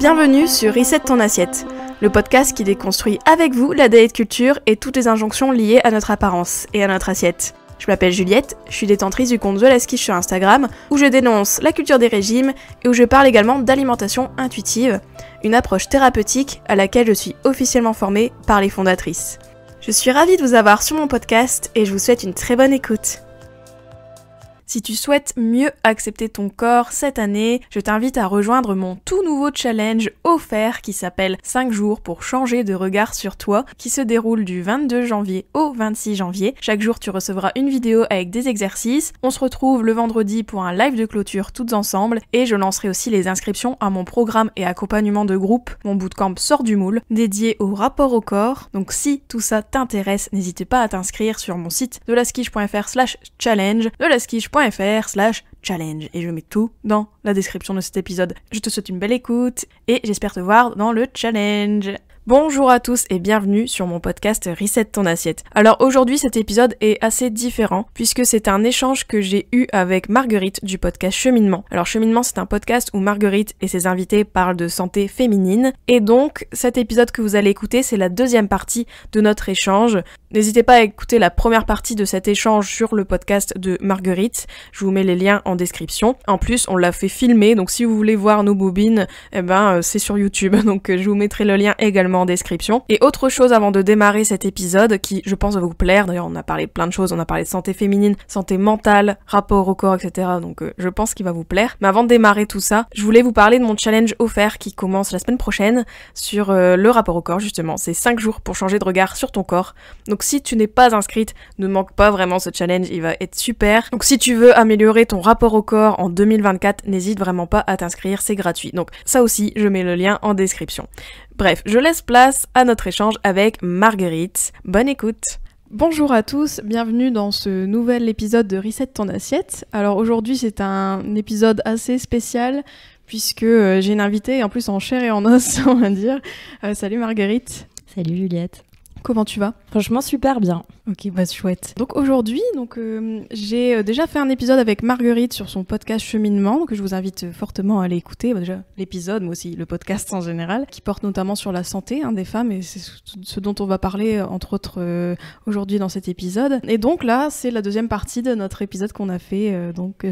Bienvenue sur Reset ton assiette, le podcast qui déconstruit avec vous la diet culture et toutes les injonctions liées à notre apparence et à notre assiette. Je m'appelle Juliette, je suis détentrice du compte The Last Quiche sur Instagram, où je dénonce la culture des régimes et où je parle également d'alimentation intuitive, une approche thérapeutique à laquelle je suis officiellement formée par les fondatrices. Je suis ravie de vous avoir sur mon podcast et je vous souhaite une très bonne écoute. Si tu souhaites mieux accepter ton corps cette année, je t'invite à rejoindre mon tout nouveau challenge offert qui s'appelle 5 jours pour changer de regard sur toi, qui se déroule du 22 janvier au 26 janvier. Chaque jour, tu recevras une vidéo avec des exercices. On se retrouve le vendredi pour un live de clôture toutes ensemble et je lancerai aussi les inscriptions à mon programme et accompagnement de groupe, mon bootcamp sort du moule, dédié au rapport au corps. Donc si tout ça t'intéresse, n'hésite pas à t'inscrire sur mon site delaskiche.fr/challenge, delaskiche.fr/challenge et je mets tout dans la description de cet épisode. Je te souhaite une belle écoute et j'espère te voir dans le challenge. Bonjour à tous et bienvenue sur mon podcast Reset ton assiette. Alors aujourd'hui cet épisode est assez différent puisque c'est un échange que j'ai eu avec Marguerite du podcast Cheminement. Alors Cheminement c'est un podcast où Marguerite et ses invités parlent de santé féminine et donc cet épisode que vous allez écouter c'est la deuxième partie de notre échange. N'hésitez pas à écouter la première partie de cet échange sur le podcast de Marguerite, je vous mets les liens en description. En plus on l'a fait filmer donc si vous voulez voir nos bobines, c'est sur YouTube donc je vous mettrai le lien également en description. Et autre chose avant de démarrer cet épisode qui je pense va vous plaire, d'ailleurs on a parlé de plein de choses, on a parlé de santé féminine, santé mentale, rapport au corps, etc. Donc je pense qu'il va vous plaire. Mais avant de démarrer tout ça, je voulais vous parler de mon challenge offert qui commence la semaine prochaine sur le rapport au corps justement. C'est 5 jours pour changer de regard sur ton corps. Donc si tu n'es pas inscrite, ne manque pas vraiment ce challenge, il va être super. Donc si tu veux améliorer ton rapport au corps en 2024, n'hésite vraiment pas à t'inscrire, c'est gratuit. Donc ça aussi, je mets le lien en description. Bref, je laisse place à notre échange avec Marguerite. Bonne écoute. Bonjour à tous, bienvenue dans ce nouvel épisode de Reset ton assiette. Alors aujourd'hui c'est un épisode assez spécial puisque j'ai une invitée en plus en chair et en os on va dire. Salut Marguerite. Salut Juliette. Comment tu vas ? Franchement super bien. Ok, bah chouette. Donc aujourd'hui, j'ai déjà fait un épisode avec Marguerite sur son podcast Cheminement, que je vous invite fortement à aller écouter. Bah, déjà l'épisode, mais aussi le podcast en général, qui porte notamment sur la santé des femmes, et c'est ce dont on va parler entre autres aujourd'hui dans cet épisode. Et donc là, c'est la deuxième partie de notre épisode qu'on a fait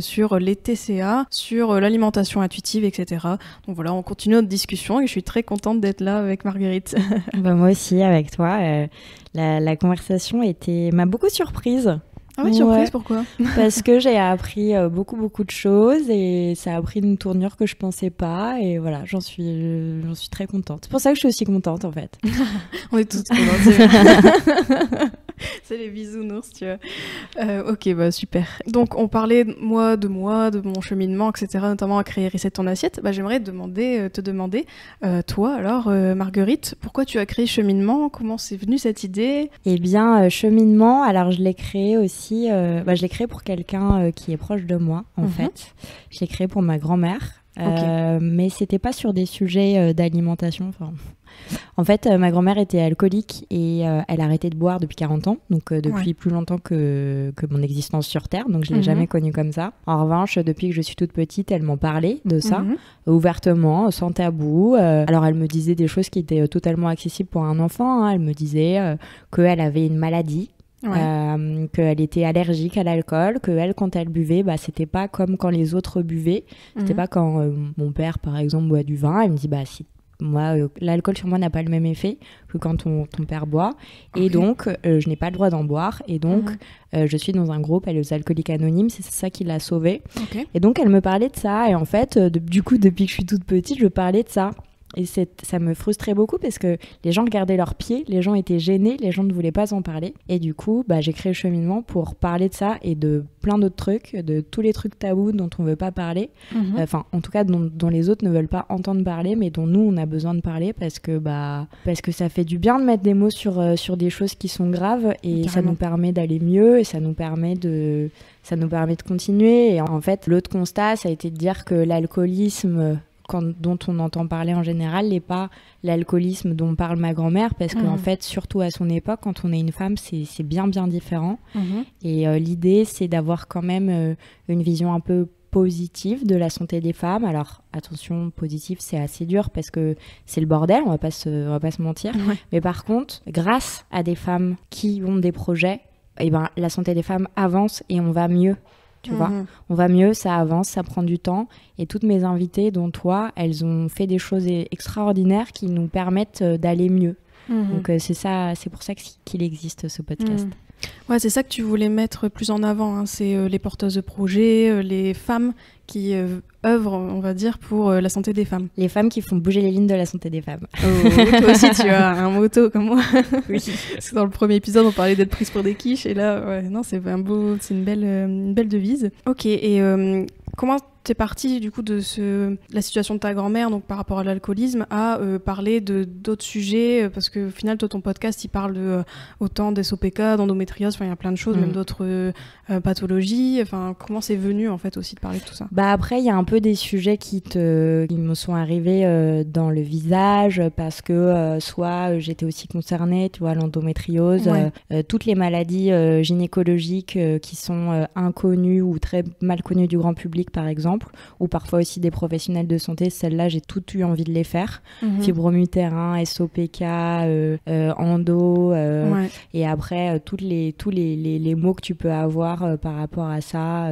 sur les TCA, sur l'alimentation intuitive, etc. Donc voilà, on continue notre discussion et je suis très contente d'être là avec Marguerite. Bah, moi aussi avec toi. La conversation m'a beaucoup surprise. Ah oui, surprise, pourquoi ? Parce que j'ai appris beaucoup de choses et ça a pris une tournure que je pensais pas et voilà, j'en suis très contente. C'est pour ça que je suis aussi contente en fait. On est toutes contentes. C'est les bisounours, tu vois. Ok, bah super. Donc on parlait de mon cheminement, etc., notamment à créer Reset ton assiette. Bah, j'aimerais te demander, toi alors, Marguerite, pourquoi tu as créé Cheminement ? Comment c'est venu cette idée ? Eh bien, Cheminement, alors je l'ai créé aussi, je l'ai créé pour quelqu'un qui est proche de moi, en fait. Je l'ai créé pour ma grand-mère. Okay. Mais c'était pas sur des sujets d'alimentation. En fait, ma grand-mère était alcoolique et elle a arrêté de boire depuis 40 ans, donc depuis plus longtemps que mon existence sur Terre, donc je l'ai jamais connue comme ça. En revanche, depuis que je suis toute petite, elle m'en parlait de ça, ouvertement, sans tabou. Alors elle me disait des choses qui étaient totalement accessibles pour un enfant, hein. Elle me disait qu'elle avait une maladie. Qu'elle était allergique à l'alcool, qu'elle quand elle buvait c'était pas comme quand les autres buvaient, c'était pas quand mon père par exemple boit du vin, elle me dit si moi l'alcool sur moi n'a pas le même effet que quand ton père boit et donc je n'ai pas le droit d'en boire et donc je suis dans un groupe, les Alcooliques Anonymes, c'est ça qui l'a sauvée. Et donc elle me parlait de ça et en fait du coup depuis que je suis toute petite je parlais de ça. Et ça me frustrait beaucoup parce que les gens regardaient leurs pieds, les gens étaient gênés, les gens ne voulaient pas en parler. Et du coup, j'ai créé le Cheminement pour parler de ça et de plein d'autres trucs, de tous les trucs tabous dont on ne veut pas parler. Enfin, en tout cas, dont les autres ne veulent pas entendre parler, mais dont nous, on a besoin de parler parce que ça fait du bien de mettre des mots sur des choses qui sont graves et carrément. Ça nous permet d'aller mieux et ça nous permet de continuer. Et en fait, l'autre constat, ça a été de dire que l'alcoolisme... dont on entend parler en général n'est pas l'alcoolisme dont parle ma grand-mère parce qu'en fait, surtout à son époque, quand on est une femme, c'est bien différent. Et l'idée, c'est d'avoir quand même une vision un peu positive de la santé des femmes. Alors attention, positif, c'est assez dur parce que c'est le bordel, on va pas se mentir. Ouais. Mais par contre, grâce à des femmes qui ont des projets, eh ben, la santé des femmes avance et on va mieux. Tu vois, on va mieux, ça avance, ça prend du temps. Et toutes mes invitées, dont toi, elles ont fait des choses extraordinaires qui nous permettent d'aller mieux. Donc c'est pour ça qu'il existe ce podcast. Ouais, c'est ça que tu voulais mettre plus en avant, hein. C'est les porteuses de projets, les femmes qui œuvrent, on va dire, pour la santé des femmes. Les femmes qui font bouger les lignes de la santé des femmes. Oh, toi aussi, tu as un motto comme moi. Oui. Parce que dans le premier épisode, on parlait d'être prise pour des quiches, et là, ouais, non, c'est une belle devise. Ok, et comment t'es partie du coup de la situation de ta grand-mère, donc par rapport à l'alcoolisme, à parler d'autres sujets, parce que au final, toi, ton podcast, il parle autant d'SOPK, d'endométriose, enfin, il y a plein de choses, même d'autres pathologies. Enfin, comment c'est venu en fait aussi de parler de tout ça? Bah après, il y a un peu des sujets qui me sont arrivés dans le visage parce que soit j'étais aussi concernée, tu vois, l'endométriose, toutes les maladies gynécologiques qui sont inconnues ou très mal connues du grand public, par exemple, ou parfois aussi des professionnels de santé. Celles-là, j'ai toutes eu envie de les faire. Fibromutérin, SOPK, endo, et après tous les mots que tu peux avoir par rapport à ça,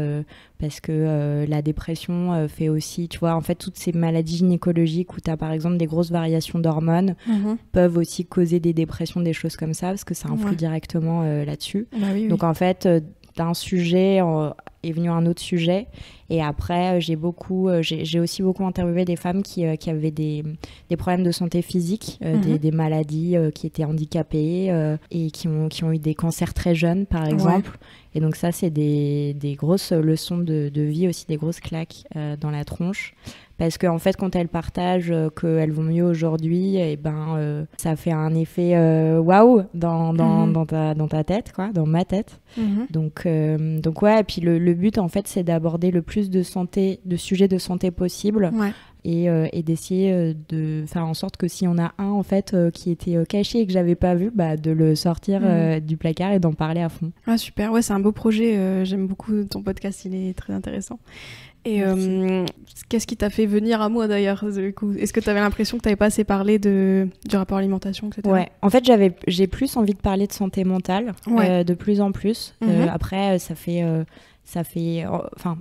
parce que la dépression fait aussi, tu vois, en fait, toutes ces maladies gynécologiques où tu as par exemple des grosses variations d'hormones peuvent aussi causer des dépressions, des choses comme ça, parce que ça influe directement là-dessus. Oui. Donc en fait, d'un sujet est venu un autre sujet, et après j'ai aussi beaucoup interviewé des femmes qui avaient des problèmes de santé physique, des maladies, qui étaient handicapées et qui ont eu des cancers très jeunes par exemple. Et donc ça, c'est des grosses leçons de vie aussi, des grosses claques dans la tronche. Parce qu'en fait, quand elles partagent qu'elles vont mieux aujourd'hui, et ça fait un effet waouh dans ta tête, quoi, dans ma tête. Donc ouais, et puis le but, en fait, c'est d'aborder le plus de sujets de santé possible. Et d'essayer de faire en sorte que si on a un en fait qui était caché et que j'avais pas vu, de le sortir du placard et d'en parler à fond. Ah super, ouais, c'est un beau projet, j'aime beaucoup ton podcast, il est très intéressant. Et qu'est-ce qui t'a fait venir à moi d'ailleurs, du coup? Est-ce que tu avais l'impression que tu n'avais pas assez parlé du rapport à l'alimentation, etc. Ouais, en fait j'ai plus envie de parler de santé mentale, de plus en plus. Après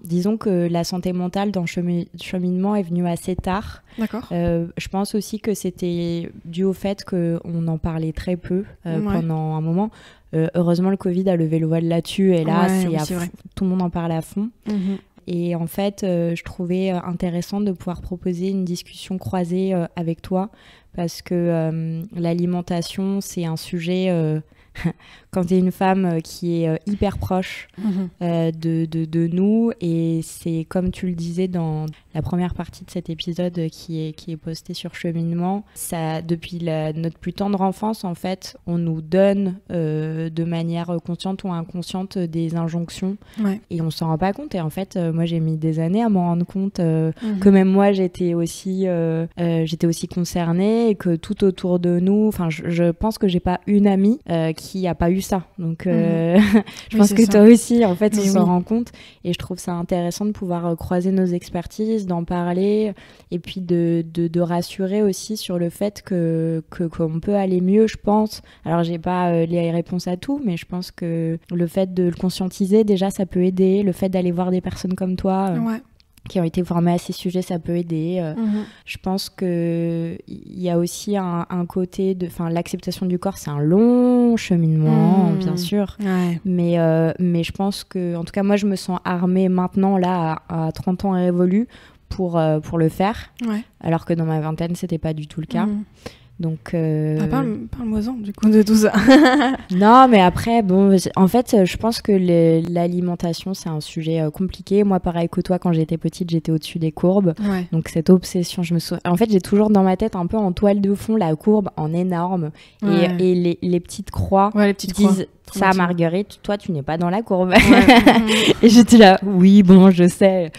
disons que la santé mentale dans le cheminement est venue assez tard. D'accord. Je pense aussi que c'était dû au fait qu'on en parlait très peu pendant un moment. Heureusement, le Covid a levé le voile là-dessus, et là, tout le monde en parle à fond. Et en fait, je trouvais intéressant de pouvoir proposer une discussion croisée avec toi, parce que l'alimentation, c'est un sujet... quand tu es une femme qui est hyper proche de nous, et c'est comme tu le disais dans la première partie de cet épisode qui est posté sur Cheminement, ça, depuis notre plus tendre enfance, en fait, on nous donne de manière consciente ou inconsciente des injonctions, et on s'en rend pas compte. Et en fait, moi j'ai mis des années à m'en rendre compte que même moi j'étais aussi concernée, et que tout autour de nous, enfin je pense que j'ai pas une amie qui a pas eu ça, donc je pense que toi aussi en fait on s'en rend compte, et je trouve ça intéressant de pouvoir croiser nos expertises, d'en parler, et puis de rassurer aussi sur le fait qu'on peut aller mieux, je pense. Alors j'ai pas les réponses à tout, mais je pense que le fait de le conscientiser déjà, ça peut aider. Le fait d'aller voir des personnes comme toi qui ont été formés à ces sujets, ça peut aider. Je pense qu'il y a aussi un côté de... Enfin, l'acceptation du corps, c'est un long cheminement, bien sûr. Mais je pense que... En tout cas, moi, je me sens armée maintenant, là, à 30 ans et révolus, pour le faire. Alors que dans ma vingtaine, c'était pas du tout le cas. Donc, parle-moi-en du coup de tout ça. Non, mais après, bon, en fait, je pense que l'alimentation, c'est un sujet compliqué. Moi, pareil que toi, quand j'étais petite, j'étais au-dessus des courbes. Donc, cette obsession, en fait, j'ai toujours dans ma tête un peu en toile de fond la courbe en énorme. Et les petites croix Ça, Marguerite, toi, tu n'es pas dans la courbe. Et j'étais là, oui, bon, je sais.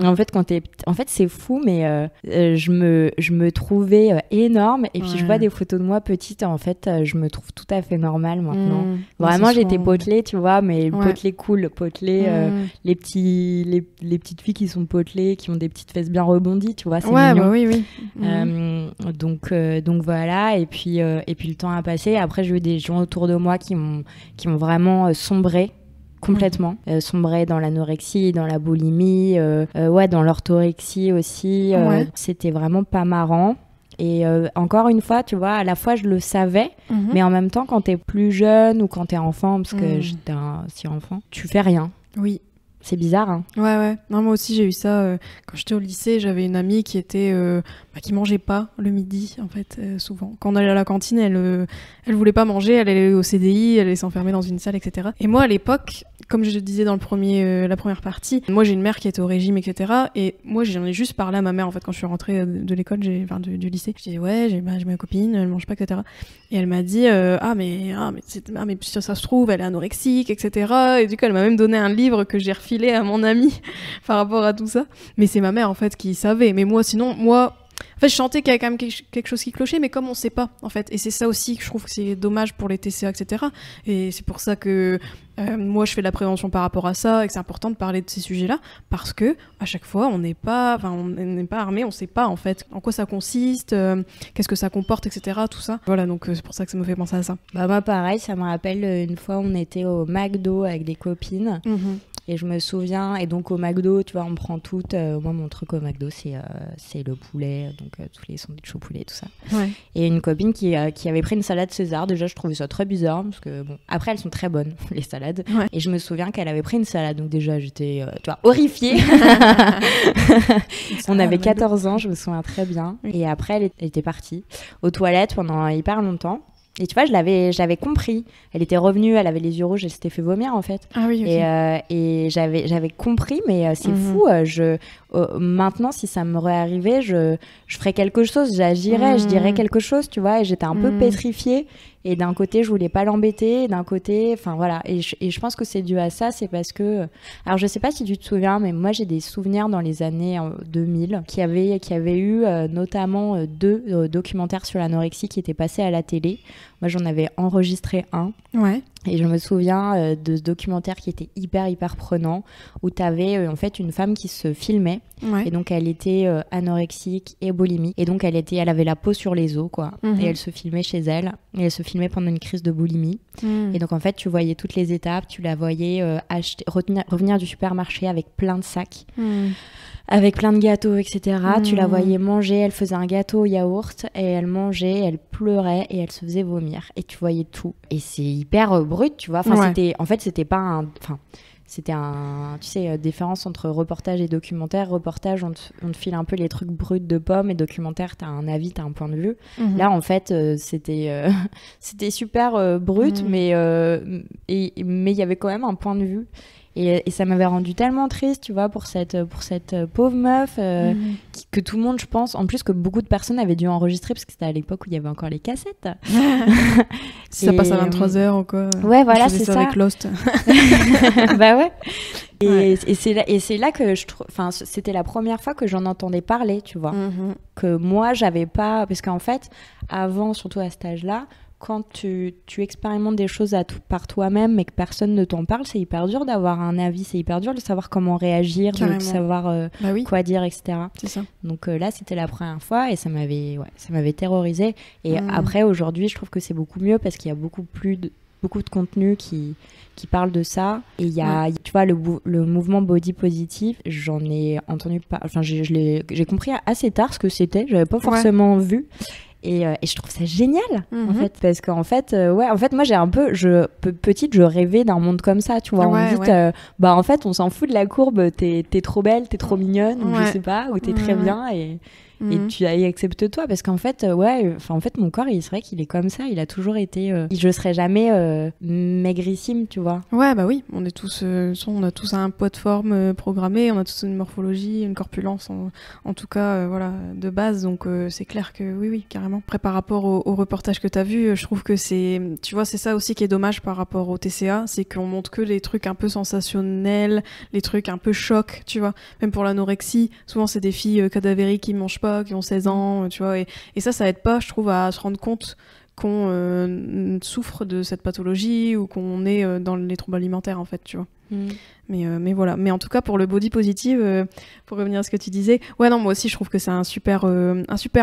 En fait, c'est fou, mais je me trouvais énorme. Et puis, je vois des photos de moi petite. En fait, je me trouve tout à fait normale maintenant. Vraiment, j'étais potelée, tu vois, mais potelée cool. Potelée, les petites filles qui sont potelées, qui ont des petites fesses bien rebondies, tu vois, c'est mignon. Bah oui. Donc voilà. Et puis, le temps a passé. Après, j'ai eu des gens autour de moi qui m'ont vraiment sombré complètement, sombré dans l'anorexie, dans la boulimie, dans l'orthorexie aussi. C'était vraiment pas marrant. Et encore une fois, tu vois, à la fois je le savais, mais en même temps, quand t'es plus jeune ou quand t'es enfant, parce que j'étais aussi enfant, tu fais rien. Oui. C'est bizarre, hein. Ouais. Non, moi aussi, j'ai eu ça. Quand j'étais au lycée, j'avais une amie qui qui mangeait pas le midi, en fait, souvent. Quand on allait à la cantine, elle voulait pas manger, elle allait au CDI, elle allait s'enfermer dans une salle, etc. Et moi, à l'époque, comme je disais dans la première partie, moi, j'ai une mère qui était au régime, etc. Et moi, j'en ai juste parlé à ma mère, en fait, quand je suis rentrée de l'école, du lycée. Je disais, ouais, j'ai ma copine, elle mange pas, etc. Et elle m'a dit, mais si ça se trouve, elle est anorexique, etc. Et du coup, elle m'a même donné un livre que j'ai refilé à mon amie par rapport à tout ça. Mais c'est ma mère, en fait, qui savait. Mais moi, en fait, je sentais qu'il y avait quand même quelque chose qui clochait, mais comme on sait pas, en fait. Et c'est ça aussi que je trouve que c'est dommage pour les TCA, etc. Et c'est pour ça que moi, je fais de la prévention par rapport à ça, et que c'est important de parler de ces sujets-là, parce que à chaque fois, on n'est pas armé, on sait pas, en fait, en quoi ça consiste, qu'est-ce que ça comporte, etc. Tout ça. Voilà, donc c'est pour ça que ça me fait penser à ça. Bah, moi, pareil, ça me rappelle une fois, on était au McDo avec des copines. Et je me souviens, et donc au McDo, tu vois, on prend toutes. Moi, mon truc au McDo, c'est le poulet, donc tous les sandwichs au poulet, tout ça. Ouais. Et une copine qui avait pris une salade César. Déjà, je trouvais ça très bizarre, parce que, bon, après, elles sont très bonnes, les salades. Ouais. Et je me souviens qu'elle avait pris une salade, donc déjà, j'étais, tu vois, horrifiée. On avait 14 ans, je me souviens très bien. Oui. Et après, elle était partie aux toilettes pendant hyper longtemps. Et tu vois, je l'avais compris. Elle était revenue, elle avait les yeux rouges, elle s'était fait vomir en fait. Ah oui, ok. Et j'avais compris, mais c'est fou. Maintenant, si ça me réarrivait, je ferais quelque chose, j'agirais, je dirais quelque chose, tu vois. Et j'étais un peu pétrifiée. Et d'un côté, je voulais pas l'embêter. D'un côté, enfin voilà. Et je pense que c'est dû à ça, c'est parce que... Alors, je sais pas si tu te souviens, mais moi, j'ai des souvenirs dans les années 2000 qui avaient eu notamment 2 documentaires sur l'anorexie qui étaient passés à la télé. Moi, j'en avais enregistré un. Ouais. Et je me souviens de ce documentaire qui était hyper prenant, où tu avais en fait une femme qui se filmait. Ouais. Et donc, elle était anorexique et boulimique. Et donc, elle avait la peau sur les os, quoi. Et elle se filmait chez elle. Et elle se filmait pendant une crise de boulimie. Et donc, en fait, tu voyais toutes les étapes. Tu la voyais revenir du supermarché avec plein de sacs. Avec plein de gâteaux, etc. Tu la voyais manger, elle faisait un gâteau au yaourt et elle mangeait, elle pleurait et elle se faisait vomir. Et tu voyais tout. Et c'est hyper brut, tu vois. Enfin, c'était pas un... Enfin, c'était tu sais, différence entre reportage et documentaire. Reportage, on te file un peu les trucs bruts de pommes, et documentaire, t'as un avis, t'as un point de vue. Là, en fait, c'était super brut, mais il y avait quand même un point de vue. Et ça m'avait rendu tellement triste, tu vois, pour cette pauvre meuf que tout le monde, je pense, en plus que beaucoup de personnes avaient dû enregistrer parce que c'était à l'époque où il y avait encore les cassettes. Si ça passe à 23h ou quoi. Ouais, voilà, c'est ça. Avec Lost. Bah ouais. Et c'est là que je trouve, enfin, c'était la première fois que j'en entendais parler, tu vois, que moi j'avais pas, parce qu'en fait, avant, surtout à cet âge-là, quand tu expérimentes des choses par toi-même mais que personne ne t'en parle, c'est hyper dur d'avoir un avis, c'est hyper dur de savoir comment réagir, de savoir quoi dire, etc. C'est ça. Donc là, c'était la première fois et ça m'avait terrorisée. Et après, aujourd'hui, je trouve que c'est beaucoup mieux parce qu'il y a beaucoup de contenu qui parle de ça. Et il y a, tu vois, le mouvement body positive, j'en ai entendu pas, enfin, j'ai compris assez tard ce que c'était, j'avais pas forcément vu. Et je trouve ça génial, en fait, parce qu'en fait, en fait, moi, j'ai un peu, petite, je rêvais d'un monde comme ça, tu vois. On me dit, en fait, on s'en fout de la courbe, t'es trop belle, t'es trop mignonne, ou je sais pas, ou t'es très bien, et tu acceptes-toi parce qu'en fait en fait mon corps c'est vrai qu'il est comme ça, il a toujours été je serai jamais maigrissime, tu vois. Ouais, bah oui, on a tous un poids de forme programmé, on a tous une morphologie, une corpulence en tout cas voilà, de base, donc c'est clair que oui carrément. Après par rapport au reportage que t'as vu, je trouve que c'est ça aussi qui est dommage par rapport au TCA, c'est qu'on montre que les trucs un peu sensationnels, les trucs un peu chocs, tu vois. Même pour l'anorexie, souvent c'est des filles cadavériques qui mangent pas, qui ont 16 ans, tu vois, et ça aide pas, je trouve, à se rendre compte qu'on souffre de cette pathologie ou qu'on est dans les troubles alimentaires, en fait, tu vois. Mais voilà. Mais en tout cas, pour le body positive, pour revenir à ce que tu disais, ouais, non, moi aussi, je trouve que c'est un super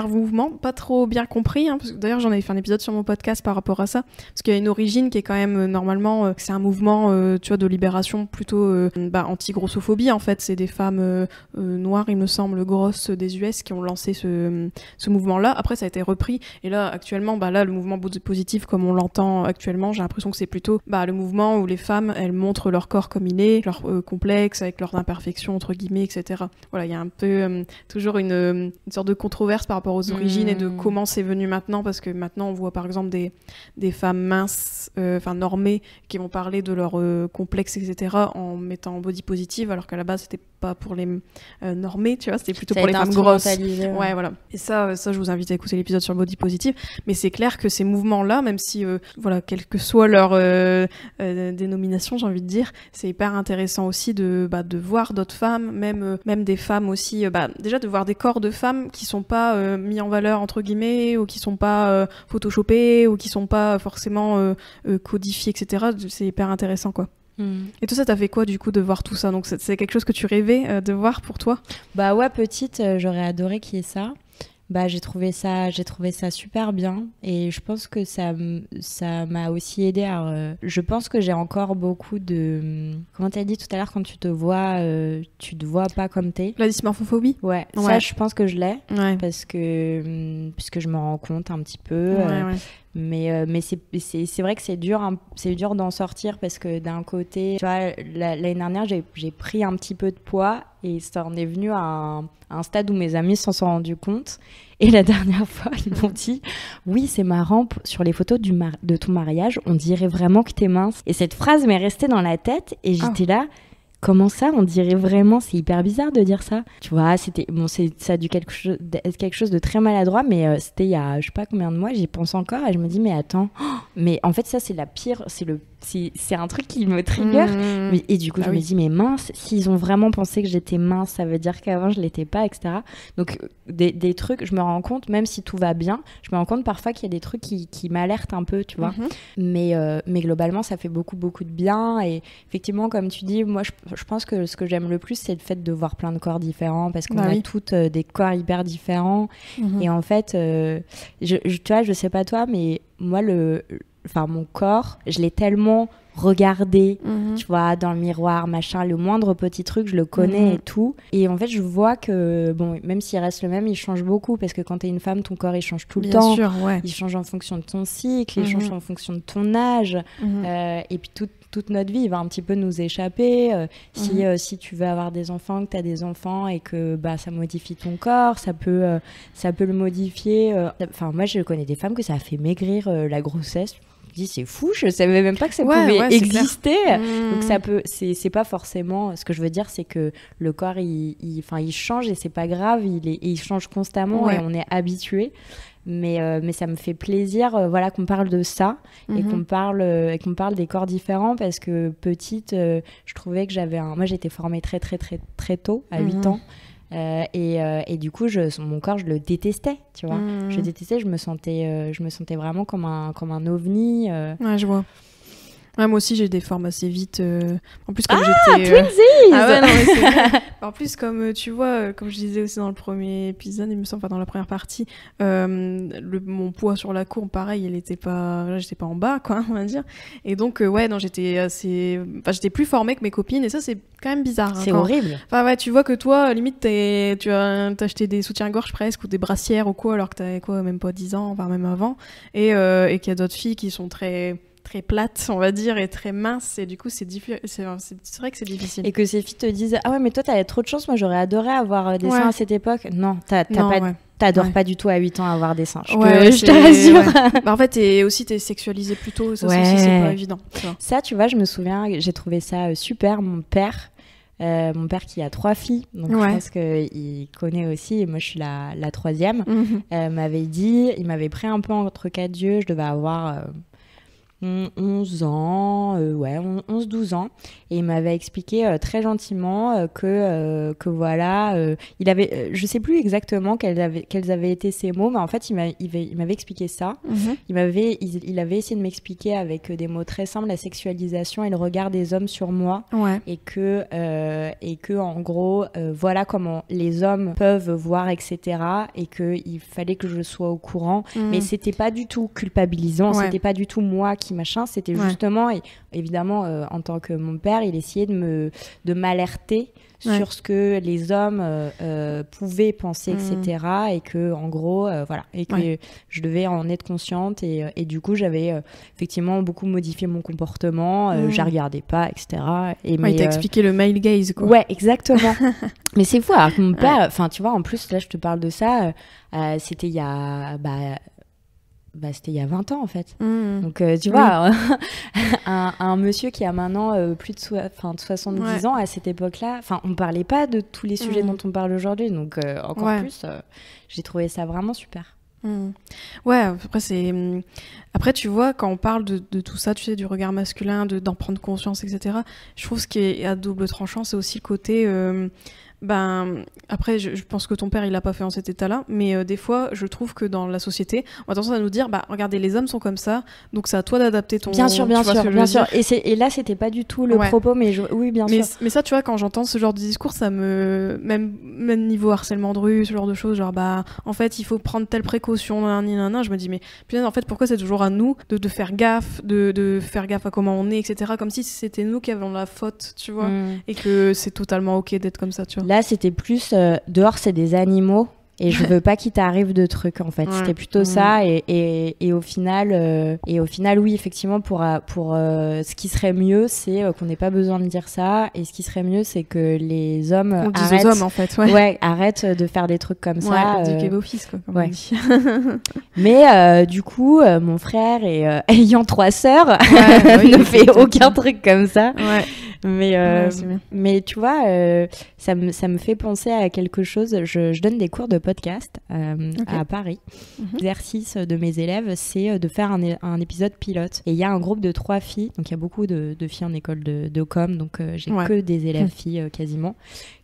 mouvement, pas trop bien compris, hein, parce que d'ailleurs, j'en avais fait un épisode sur mon podcast par rapport à ça, parce qu'il y a une origine qui est quand même, normalement, c'est un mouvement, tu vois, de libération plutôt anti-grossophobie, en fait. C'est des femmes noires, il me semble, grosses des US qui ont lancé ce mouvement-là. Après, ça a été repris, et là, actuellement, là, le mouvement body positive, comme on l'entend actuellement, j'ai l'impression que c'est plutôt le mouvement où les femmes, elles montrent leur corps comme il est, leur complexe, avec leurs imperfections, entre guillemets, etc. Voilà, il y a un peu toujours une sorte de controverse par rapport aux origines et de comment c'est venu maintenant, parce que maintenant on voit par exemple des femmes minces, normées, qui vont parler de leur complexe, etc. en mettant body positive, alors qu'à la base c'était pas pour les normées, tu vois, c'était plutôt pour les femmes grosses. Ouais, voilà. Et ça, je vous invite à écouter l'épisode sur body positive. Mais c'est clair que ces mouvements-là, même si, quelle que soit leur dénomination, j'ai envie de dire, c'est hyper intéressant aussi de voir d'autres femmes, même des femmes aussi, déjà de voir des corps de femmes qui sont pas mis en valeur entre guillemets, ou qui sont pas photoshopés, ou qui sont pas forcément codifiés, etc. C'est hyper intéressant, quoi. Et tout ça, t'as fait quoi du coup de voir tout ça? Donc c'est quelque chose que tu rêvais de voir pour toi? Bah ouais, petite, j'aurais adoré qu'il y ait ça. J'ai trouvé ça super bien, et je pense que ça m'a aussi aidé à je pense que j'ai encore beaucoup de, comment t'as dit tout à l'heure, quand tu te vois pas comme t'es, la dysmorphophobie. Ouais, ça je pense que je l'ai, parce que puisque je me rends compte un petit peu. Mais c'est vrai que c'est dur d'en sortir, parce que d'un côté, tu vois, l'année dernière, j'ai pris un petit peu de poids, et ça en est venu à un stade où mes amis s'en sont rendus compte. Et la dernière fois, ils m'ont dit « Oui, c'est marrant, sur les photos de ton mariage, on dirait vraiment que t'es mince. » Et cette phrase m'est restée dans la tête, et j'étais là... Comment ça, on dirait vraiment? C'est hyper bizarre de dire ça. Tu vois, ça a dû être quelque chose de très maladroit, mais c'était il y a je sais pas combien de mois, j'y pense encore, et je me dis mais attends, mais en fait ça c'est la pire, c'est un truc qui me trigger. Et du coup je me dis mais mince, s'ils ont vraiment pensé que j'étais mince, ça veut dire qu'avant je l'étais pas, etc. Donc des trucs, je me rends compte, même si tout va bien, je me rends compte parfois qu'il y a des trucs qui m'alertent un peu, tu vois. Mais globalement ça fait beaucoup de bien, et effectivement comme tu dis, moi je pense que ce que j'aime le plus, c'est le fait de voir plein de corps différents, parce qu'on a toutes des corps hyper différents. Et en fait, tu vois, je sais pas toi, mais moi, mon corps, je l'ai tellement regardé, tu vois, dans le miroir, machin, le moindre petit truc, je le connais et tout. Et en fait, je vois que, bon, même s'il reste le même, il change beaucoup, parce que quand t'es une femme, ton corps, il change tout le temps. Bien sûr, ouais. Il change en fonction de ton cycle, il change en fonction de ton âge. Et puis toute notre vie, il va un petit peu nous échapper. Si tu veux avoir des enfants, que tu as des enfants, et que ça modifie ton corps, ça peut le modifier. Enfin, moi, je connais des femmes que ça a fait maigrir la grossesse. Je me dis, c'est fou, je savais même pas que ça pouvait exister. Donc ça peut, c'est pas forcément. Ce que je veux dire, c'est que le corps, il change, et c'est pas grave. Il change constamment, et on est habitué. Mais ça me fait plaisir qu'on parle de ça, et qu'on parle des corps différents, parce que petite, je trouvais que moi j'étais formée très très très très tôt, à 8 ans, et du coup mon corps, je le détestais, tu vois. Je détestais, je me sentais vraiment comme un ovni. Ouais, je vois. Ouais, moi aussi j'ai des formes assez vite. En plus comme j'étais. Twinsies. Ah ouais, non, mais c'est vrai. En plus comme tu vois, comme je disais aussi dans le premier épisode, il me semble, dans la première partie, mon poids sur la courbe, pareil, j'étais pas en bas, quoi, on va dire. Et donc j'étais plus formée que mes copines, et ça c'est quand même bizarre. C'est horrible. Enfin ouais, tu vois que toi, limite tu as acheté des soutiens-gorge presque, ou des brassières ou quoi, alors que t'avais quoi, même pas 10 ans, enfin même avant, et qu'il y a d'autres filles qui sont très plate, on va dire, et très mince, et du coup c'est vrai que c'est difficile. Et que ces filles te disent ah ouais, mais toi t'avais trop de chance, moi j'aurais adoré avoir des seins à cette époque. Non, t'as T'adores pas du tout à 8 ans avoir des seins. Je te rassure. Ouais. Bah, en fait, t'es sexualisé plus tôt. Ça aussi, c'est pas évident. Ça, tu vois, je me souviens, j'ai trouvé ça super. Mon père qui a 3 filles, donc je pense qu'il connaît aussi, et moi je suis la 3e, il m'avait pris un peu entre 4 yeux, je devais avoir 11 ans, 11-12 ans, et il m'avait expliqué très gentiment que voilà, il avait, je sais plus exactement quels avaient été ses mots, mais en fait il m'avait expliqué ça. Il avait essayé de m'expliquer avec des mots très simples la sexualisation et le regard des hommes sur moi, et que en gros voilà comment les hommes peuvent voir, etc., et qu'il fallait que je sois au courant, mais c'était pas du tout culpabilisant, c'était pas du tout moi qui machin, c'était justement, et évidemment en tant que mon père, il essayait de m'alerter sur ce que les hommes pouvaient penser, etc., et que en gros voilà, et que je devais en être consciente, et du coup j'avais effectivement beaucoup modifié mon comportement, je regardais pas, etc., et il t'a expliqué le male gaze, quoi. Ouais, exactement. Mais c'est fou, alors que mon père, enfin tu vois, en plus là je te parle de ça, c'était il y a c'était il y a 20 ans en fait. Donc tu vois, un monsieur qui a maintenant plus de 70 ans à cette époque-là, enfin on parlait pas de tous les sujets dont on parle aujourd'hui, donc encore plus, j'ai trouvé ça vraiment super. Ouais, après tu vois, quand on parle de tout ça, tu sais, du regard masculin, d'en prendre conscience, etc., je trouve ce qui est à double tranchant, c'est aussi le côté après je pense que ton père il l'a pas fait en cet état-là, mais des fois je trouve que dans la société on a tendance à nous dire regardez, les hommes sont comme ça, donc c'est à toi d'adapter ton... Bien sûr. Et là c'était pas du tout le propos, mais oui, bien sûr. Mais ça, tu vois, quand j'entends ce genre de discours, ça me... même niveau harcèlement de rue, ce genre de choses, genre en fait il faut prendre telle précaution, je me dis mais putain, en fait pourquoi c'est toujours à nous de faire gaffe, de faire gaffe à comment on est, etc., comme si c'était nous qui avions la faute, tu vois, et que c'est totalement ok d'être comme ça, tu vois. Là, c'était plus dehors, c'est des animaux et je veux pas qu'il t'arrive de trucs, en fait. C'était plutôt ça, et au final, oui, effectivement, pour ce qui serait mieux, c'est qu'on n'ait pas besoin de dire ça, et ce qui serait mieux, c'est que les hommes arrêtent, aux hommes, en fait, arrêtent de faire des trucs comme ça. Éduquer vos fils, quoi, comme on dit. Mais du coup, mon frère, ayant 3 sœurs, ne fait aucun truc comme ça. Mais tu vois, ça me fait penser à quelque chose. Je donne des cours de podcast à Paris. L'exercice de mes élèves, c'est de faire un épisode pilote. Et il y a un groupe de 3 filles, donc il y a beaucoup de filles en école de com, donc j'ai que des élèves filles quasiment,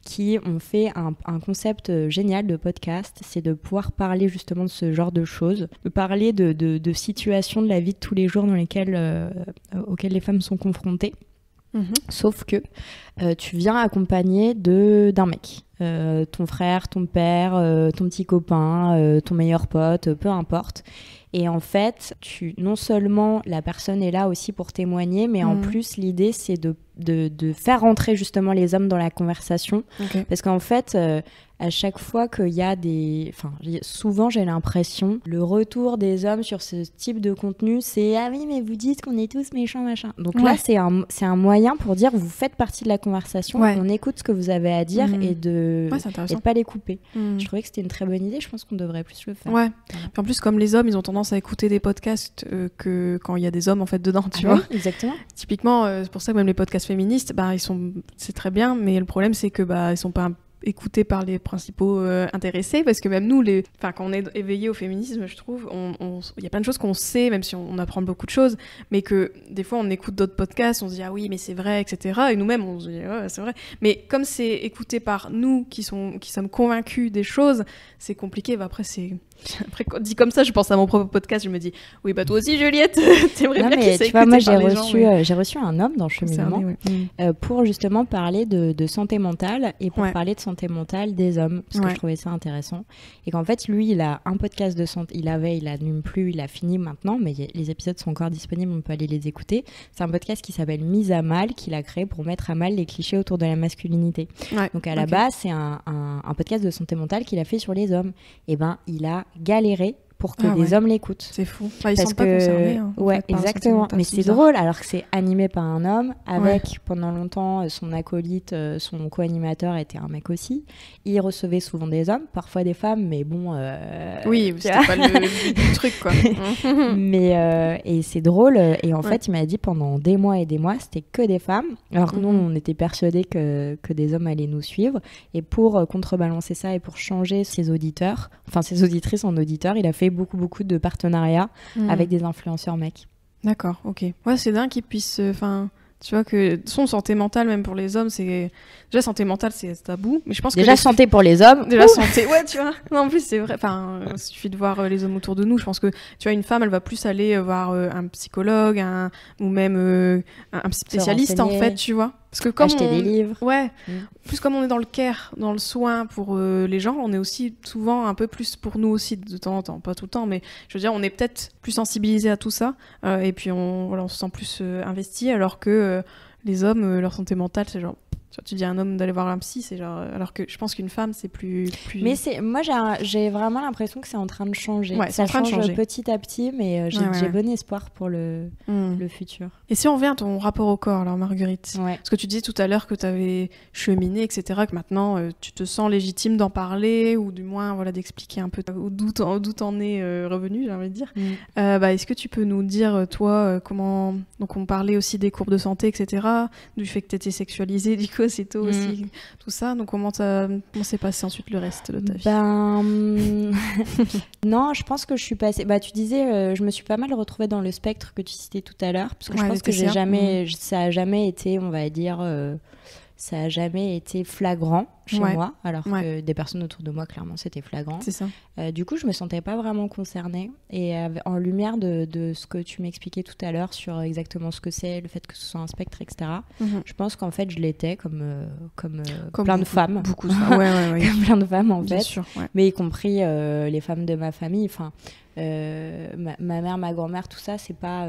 qui ont fait un concept génial de podcast. C'est de pouvoir parler justement de ce genre de choses, de parler de situations de la vie de tous les jours auxquelles les femmes sont confrontées. Sauf que tu viens accompagné d'un mec, ton frère, ton père, ton petit copain, ton meilleur pote, peu importe. Et en fait, non seulement la personne est là aussi pour témoigner, mais en plus l'idée c'est de faire rentrer justement les hommes dans la conversation, parce qu'en fait à chaque fois qu'il y a souvent j'ai l'impression, le retour des hommes sur ce type de contenu, c'est ah oui mais vous dites qu'on est tous méchants machin. Donc là c'est un moyen pour dire vous faites partie de la conversation, on écoute ce que vous avez à dire, et de pas les couper. Je trouvais que c'était une très bonne idée, je pense qu'on devrait plus le faire. Puis en plus, comme les hommes ils ont tendance à écouter des podcasts que quand il y a des hommes en fait dedans, tu vois. Exactement. Typiquement c'est pour ça que même les podcasts féministes, c'est très bien, mais le problème c'est que ils sont pas écoutés par les principaux intéressés, parce que même nous, quand on est éveillés au féminisme, je trouve, il y a plein de choses qu'on sait, même si on apprend beaucoup de choses, mais que des fois on écoute d'autres podcasts, on se dit ah oui mais c'est vrai, etc., et nous-mêmes on se dit ouais c'est vrai, mais comme c'est écouté par nous qui sommes convaincus des choses, c'est compliqué. Après, dit comme ça, je pense à mon propre podcast, je me dis oui toi aussi Juliette, t'aimerais bien qu'il soit écouté par les gens. J'ai reçu un homme dans le cheminement pour justement parler de santé mentale, et pour parler de santé mentale des hommes, parce que je trouvais ça intéressant, et qu'en fait lui il a un podcast de santé, il n'anime plus, il a fini maintenant, mais les épisodes sont encore disponibles, on peut aller les écouter. C'est un podcast qui s'appelle Mise à mal, qu'il a créé pour mettre à mal les clichés autour de la masculinité. Donc à la base c'est un podcast de santé mentale qu'il a fait sur les hommes. Et il a galéré pour que des hommes l'écoutent. C'est fou. Ils sont pas concernés. Ouais, exactement. Mais c'est drôle, alors que c'est animé par un homme, avec pendant longtemps son acolyte, son co-animateur était un mec aussi. Il recevait souvent des hommes, parfois des femmes, mais bon... oui, c'était pas le truc, quoi. Mais, et c'est drôle, et en fait, il m'a dit pendant des mois et des mois, c'était que des femmes, alors que nous, on était persuadés que des hommes allaient nous suivre. Et pour contrebalancer ça et pour changer ses auditeurs, enfin ses auditrices en auditeurs, il a fait beaucoup de partenariats avec des influenceurs mecs. D'accord, ok. Ouais, c'est dingue qu'ils puissent... tu vois que son santé mentale, même pour les hommes, c'est... Déjà, santé mentale, c'est tabou. Mais je pense déjà, santé pour les hommes. Déjà, santé... Ouais, tu vois. Non, en plus, c'est vrai. Enfin, il suffit de voir les hommes autour de nous. Je pense que, tu vois, une femme, elle va plus aller voir un psychologue ou même un spécialiste, en fait, tu vois. Parce que comme acheter des livres. Ouais. Plus comme on est dans le care, dans le soin pour les gens, on est aussi souvent un peu plus pour nous aussi de temps en temps. Pas tout le temps, mais je veux dire, on est peut-être plus sensibilisé à tout ça. Et puis, on se sent plus investi, alors que les hommes, leur santé mentale, c'est genre... Tu dis à un homme d'aller voir un psy, c'est genre... Alors que je pense qu'une femme, c'est plus... Mais moi, j'ai vraiment l'impression que c'est en train de changer. Ouais, ça change petit à petit, mais j'ai bon espoir pour le futur. Et si on revient à ton rapport au corps, alors Marguerite, parce que tu disais tout à l'heure que tu avais cheminé, etc., que maintenant, tu te sens légitime d'en parler, ou du moins d'expliquer un peu d'où t'en es revenu, j'ai envie de dire. Est-ce que tu peux nous dire, toi, comment... Donc, on parlait aussi des courbes de santé, etc., du fait que tu étais sexualisée, du coup, c'est tôt aussi, tout ça. Donc, comment s'est passé ensuite le reste de ta vie? Non, je pense que je suis passée... tu disais, je me suis pas mal retrouvée dans le spectre que tu citais tout à l'heure, parce que je pense que ça a jamais été, on va dire... ça a jamais été flagrant chez moi, alors que des personnes autour de moi, clairement, c'était flagrant. C'est ça. Du coup, je me sentais pas vraiment concernée. Et en lumière de ce que tu m'expliquais tout à l'heure sur exactement ce que c'est, le fait que ce soit un spectre, etc., je pense qu'en fait, je l'étais comme plein de femmes. Beaucoup, ça. Comme plein de femmes, en fait. Bien sûr, mais y compris les femmes de ma famille. Enfin, ma mère, ma grand-mère, tout ça, c'est pas...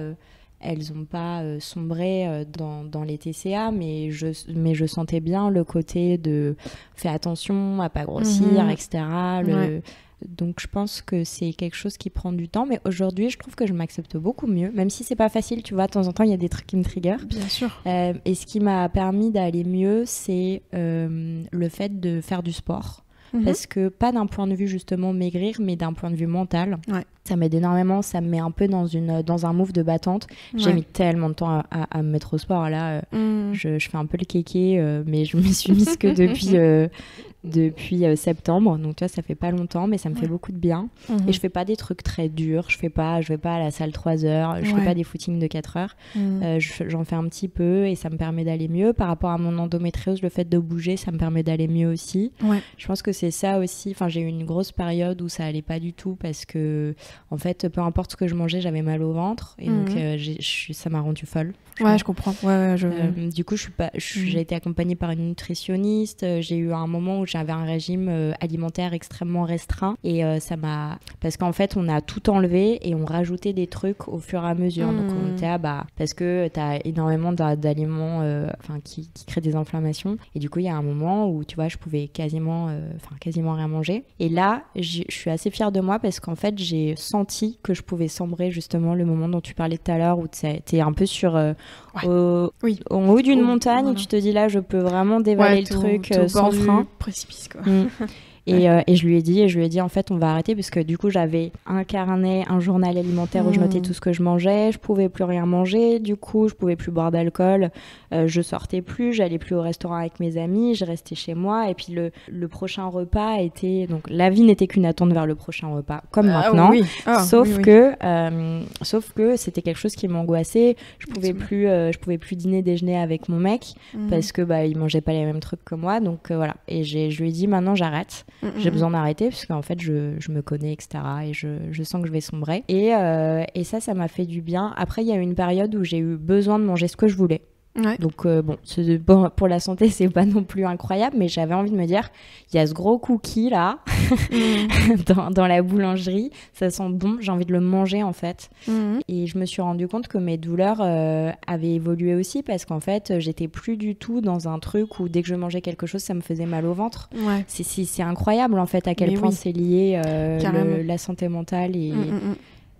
elles n'ont pas sombré dans les TCA, mais je sentais bien le côté de fais attention à pas grossir, etc. Donc je pense que c'est quelque chose qui prend du temps, mais aujourd'hui je trouve que je m'accepte beaucoup mieux, même si c'est pas facile, tu vois, de temps en temps il y a des trucs qui me triggerent. Bien sûr. Et ce qui m'a permis d'aller mieux, c'est le fait de faire du sport. Parce que pas d'un point de vue justement maigrir, mais d'un point de vue mental. Ça m'aide énormément, ça me met un peu dans un move de battante. J'ai mis tellement de temps à me mettre au sport. Là, je fais un peu le kéké, mais je me suis mise que depuis septembre. Donc tu vois, ça fait pas longtemps, mais ça me fait beaucoup de bien. Et je fais pas des trucs très durs. Je vais pas à la salle 3 heures. Je fais pas des footings de 4 heures. J'en fais un petit peu et ça me permet d'aller mieux. Par rapport à mon endométriose, le fait de bouger, ça me permet d'aller mieux aussi. Je pense que c'est ça aussi. Enfin, j'ai eu une grosse période où ça allait pas du tout parce que en fait, peu importe ce que je mangeais, j'avais mal au ventre et donc ça m'a rendue folle. Ouais, je comprends. Du coup, j'ai été accompagnée par une nutritionniste. J'ai eu un moment où j'avais un régime alimentaire extrêmement restreint et ça m'a... Parce qu'en fait, on a tout enlevé et on rajoutait des trucs au fur et à mesure. Donc, on était parce que t'as énormément d'aliments qui créent des inflammations. Et du coup, il y a un moment où, tu vois, je pouvais quasiment rien manger. Et là, je suis assez fière de moi parce qu'en fait, j'ai senti que je pouvais sombrer justement le moment dont tu parlais tout à l'heure où t'es un peu sur en haut d'une montagne et tu te dis là je peux vraiment dévaler le truc sans frein, précipice quoi. Et je lui ai dit en fait on va arrêter parce que du coup j'avais un carnet, un journal alimentaire où je notais tout ce que je mangeais, je pouvais plus rien manger, du coup je pouvais plus boire d'alcool, je sortais plus, j'allais plus au restaurant avec mes amis, je restais chez moi et puis le prochain repas était donc la vie n'était qu'une attente vers le prochain repas comme maintenant, sauf que c'était quelque chose qui m'angoissait, je pouvais plus dîner déjeuner avec mon mec parce que il mangeait pas les mêmes trucs que moi donc voilà et je lui ai dit maintenant j'arrête. J'ai besoin d'arrêter parce qu'en fait je me connais etc et je sens que je vais sombrer et ça m'a fait du bien. Après il y a eu une période où j'ai eu besoin de manger ce que je voulais Ouais. Donc bon, pour la santé, c'est pas non plus incroyable, mais j'avais envie de me dire, il y a ce gros cookie là dans la boulangerie, ça sent bon, j'ai envie de le manger en fait. Et je me suis rendu compte que mes douleurs avaient évolué aussi parce qu'en fait, j'étais plus du tout dans un truc où dès que je mangeais quelque chose, ça me faisait mal au ventre. Ouais. C'est incroyable en fait à quel point c'est lié la santé mentale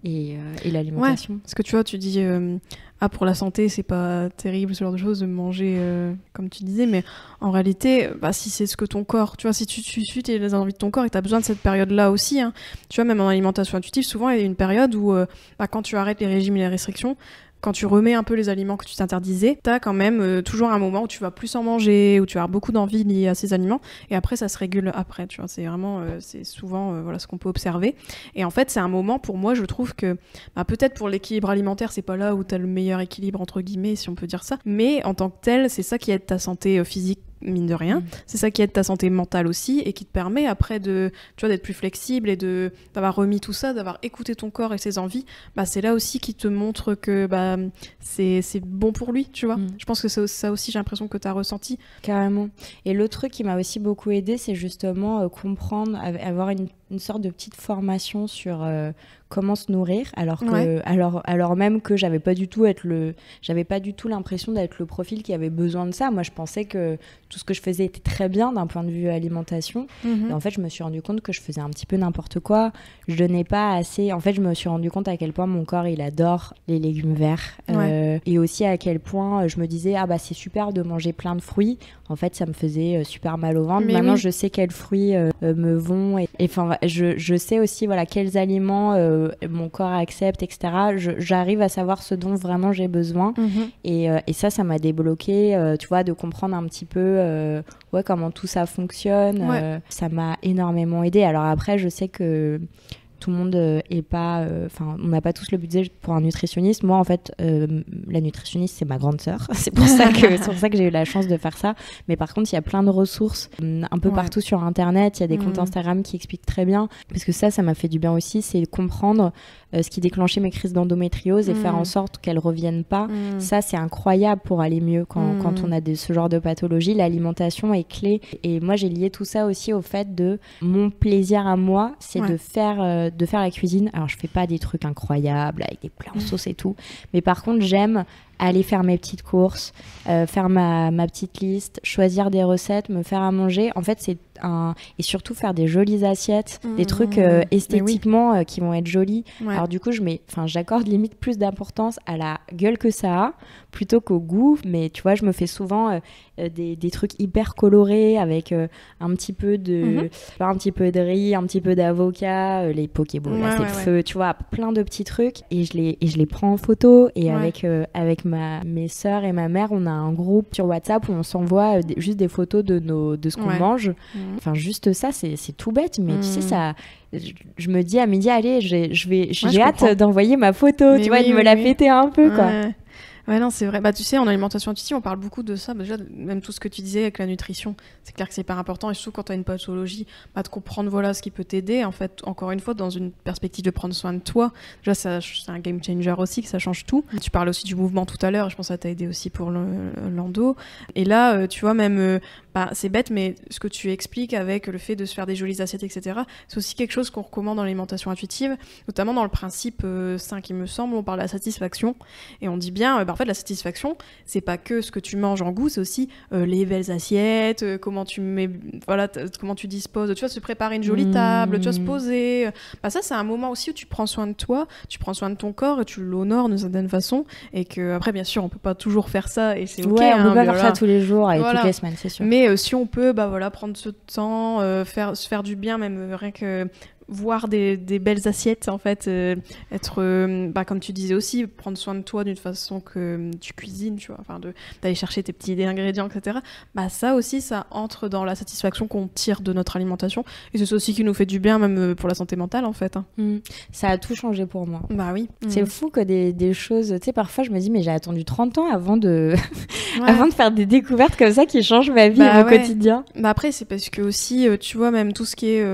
et l'alimentation. Ouais, parce que tu vois, tu dis pour la santé c'est pas terrible ce genre de choses de manger comme tu disais, mais en réalité si c'est ce que ton corps, tu vois, si tu suis les envies de ton corps et que tu as besoin de cette période là aussi, hein, tu vois, même en alimentation intuitive souvent il y a une période où quand tu arrêtes les régimes et les restrictions, quand tu remets un peu les aliments que tu t'interdisais, t'as quand même toujours un moment où tu vas plus en manger, où tu as beaucoup d'envie liée à ces aliments, et après ça se régule après, tu vois, c'est vraiment, c'est souvent voilà ce qu'on peut observer. Et en fait c'est un moment, pour moi je trouve que, peut-être pour l'équilibre alimentaire c'est pas là où t'as le meilleur équilibre entre guillemets si on peut dire ça, mais en tant que tel c'est ça qui aide ta santé physique, mine de rien, c'est ça qui aide ta santé mentale aussi et qui te permet après d'être plus flexible et d'avoir remis tout ça, d'avoir écouté ton corps et ses envies. C'est là aussi qui te montre que c'est bon pour lui, tu vois. Je pense que c'est ça aussi, j'ai l'impression que tu as ressenti. Carrément. Et l'autre truc qui m'a aussi beaucoup aidé, c'est justement comprendre, avoir une sorte de petite formation sur comment se nourrir, alors même que j'avais pas du tout l'impression d'être le profil qui avait besoin de ça. Moi je pensais que tout ce que je faisais était très bien d'un point de vue alimentation, et en fait je me suis rendu compte que je faisais un petit peu n'importe quoi, je donnais pas assez. En fait je me suis rendu compte à quel point mon corps il adore les légumes verts, et aussi à quel point je me disais c'est super de manger plein de fruits. En fait ça me faisait super mal au ventre. Maintenant je sais quels fruits me vont, et enfin je sais aussi quels aliments mon corps accepte, etc. J'arrive à savoir ce dont vraiment j'ai besoin, et ça m'a débloqué, tu vois, de comprendre un petit peu comment tout ça fonctionne. Ça m'a énormément aidé. Alors après je sais que tout le monde est pas... on n'a pas tous le budget pour un nutritionniste. Moi, en fait, la nutritionniste, c'est ma grande sœur. C'est pour ça que j'ai eu la chance de faire ça. Mais par contre, il y a plein de ressources un peu partout sur Internet. Il y a des comptes Instagram qui expliquent très bien. Parce que ça m'a fait du bien aussi. C'est comprendre ce qui déclenchait mes crises d'endométriose et faire en sorte qu'elles ne reviennent pas. Ça, c'est incroyable pour aller mieux quand on a ce genre de pathologie. L'alimentation est clé. Et moi, j'ai lié tout ça aussi au fait de mon plaisir à moi, c'est de faire la cuisine. Alors je fais pas des trucs incroyables avec des plats en sauce et tout, mais par contre j'aime aller faire mes petites courses, faire ma petite liste, choisir des recettes, me faire à manger. En fait, et surtout faire des jolies assiettes, des trucs esthétiquement qui vont être jolis. Alors du coup, j'accorde limite plus d'importance à la gueule que ça a plutôt qu'au goût. Mais tu vois, je me fais souvent des trucs hyper colorés avec un petit peu de riz, un petit peu d'avocat, les pokéballs, là c'est le feu, tu vois, plein de petits trucs. Et je les prends en photo, et avec mes sœurs et ma mère, on a un groupe sur WhatsApp où on s'envoie juste des photos de ce qu'on mange. Enfin, juste ça, c'est tout bête, mais tu sais, ça... Je me dis à midi, allez, j'ai hâte d'envoyer ma photo, tu vois, de me la péter un peu, quoi. Ouais, non, c'est vrai. Tu sais, en alimentation intuitive, on parle beaucoup de ça. Déjà, même tout ce que tu disais avec la nutrition, c'est clair que c'est hyper important. Et surtout quand tu as une pathologie, de comprendre ce qui peut t'aider. En fait, encore une fois, dans une perspective de prendre soin de toi, déjà, c'est un game changer aussi, que ça change tout. Tu parlais aussi du mouvement tout à l'heure. Je pense que ça t'a aidé aussi pour l'endo. Et là, tu vois, même... c'est bête, mais ce que tu expliques avec le fait de se faire des jolies assiettes, etc., c'est aussi quelque chose qu'on recommande dans l'alimentation intuitive, notamment dans le principe 5, il me semble, on parle de la satisfaction, et on dit bien, en fait, la satisfaction, c'est pas que ce que tu manges en goût, c'est aussi les belles assiettes, comment tu comment tu disposes, tu vois, se préparer une jolie table, tu vois, se poser. Ça, c'est un moment aussi où tu prends soin de toi, tu prends soin de ton corps, et tu l'honores d'une certaine façon, et que après, bien sûr, on peut pas toujours faire ça, et c'est ok. Ouais, on peut pas faire ça tous les jours et toutes les semaines, c'est sûr. Mais si on peut prendre ce temps, se faire du bien, même rien que voir des belles assiettes, en fait, être comme tu disais aussi, prendre soin de toi d'une façon que tu cuisines, tu vois, d'aller chercher tes petits ingrédients, etc. Ça aussi, ça entre dans la satisfaction qu'on tire de notre alimentation, et c'est ça aussi qui nous fait du bien, même pour la santé mentale, en fait. Ça a tout changé pour moi. Oui. C'est fou que des choses, tu sais, parfois je me dis, mais j'ai attendu 30 ans avant de avant de faire des découvertes comme ça qui changent ma vie et mon quotidien. Après, c'est parce que aussi, tu vois, même tout ce qui est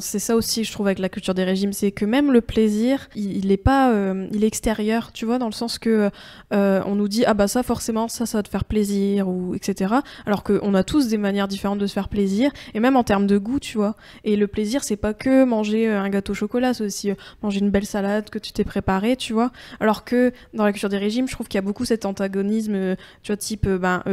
c'est ça aussi, je trouve, avec la culture des régimes, c'est que même le plaisir, il est pas, il est extérieur, tu vois, dans le sens que on nous dit, ah bah ça, forcément, ça va te faire plaisir, ou etc. Alors qu'on a tous des manières différentes de se faire plaisir, et même en termes de goût, tu vois. Et le plaisir, c'est pas que manger un gâteau au chocolat, c'est aussi manger une belle salade que tu t'es préparée, tu vois. Alors que dans la culture des régimes, je trouve qu'il y a beaucoup cet antagonisme, tu vois, type